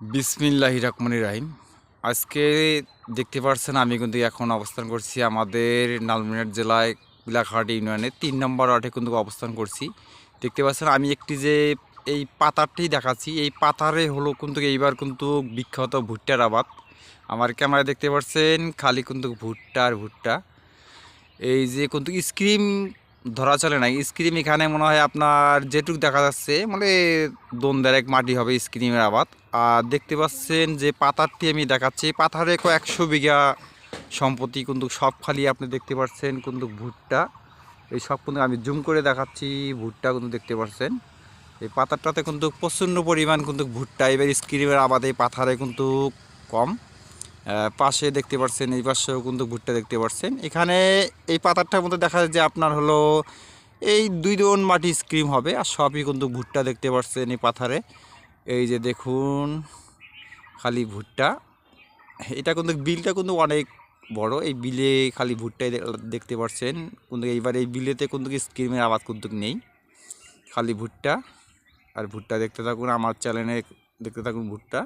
বিসমিল্লাহির রহমানির রহিম। আজকে দেখতে পাচ্ছেন আমি কিন্তু এখন অবস্থান করছি আমাদের লালমনিরহাট জেলায় বিলাকহাট ইউনিয়নে ৩ নম্বর ওয়ার্ডে কিন্তু অবস্থান করছি। দেখতে পাচ্ছেন আমি একটি যে এই পাতারটি দেখাচ্ছি, এই পাতারে হলো কিন্তু এইবার কিন্তু বিখ্যাত ভুট্টার আবাদ। আমার ক্যামেরায় দেখতে পাচ্ছেন খালি কিন্তু ভুট্টা আর ভুট্টা। এই যে কিন্তু স্ক্রিম ধরা চলে না, স্ক্রিম এখানে মনে হয় আপনার যেটুক দেখা যাচ্ছে মানে দোন ১ মাটি হবে স্ক্রিমের আবাদ। আর দেখতে পাচ্ছেন যে পাতারটি আমি দেখাচ্ছি, পাথারে ১০০ বিঘা সম্পত্তি কিন্তু সব খালি আপনি দেখতে পাচ্ছেন কিন্তু ভুট্টা। এই সব কিন্তু আমি জুম করে দেখাচ্ছি, ভুট্টা কিন্তু দেখতে পাচ্ছেন এই পাতারটাতে কিন্তু প্রচণ্ড পরিমাণ কিন্তু ভুট্টা। এবার স্ক্রিমের আবাদে পাথারে কিন্তু কম। পাশে দেখতে পাচ্ছেন, এই পাশেও কিন্তু ভুট্টা দেখতে পাচ্ছেন। এখানে এই পাতারটার মধ্যে দেখা যায় যে আপনার হলো এই ২ দোন মাটি স্ক্রিম হবে, আর সবই কিন্তু ভুট্টা দেখতে পাচ্ছেন এই পাথারে। এই যে দেখুন খালি ভুট্টা। এটা কিন্তু বিলটা কিন্তু অনেক বড়, এই বিলে খালি ভুট্টাই দেখতে পাচ্ছেন। কিন্তু এইবার এই বিলেতে কিন্তু স্ক্রিমের আবাদ কিন্তু নেই, খালি ভুট্টা। আর ভুট্টা দেখতে থাকুন, আমার চ্যানেলে দেখতে থাকুন ভুট্টা।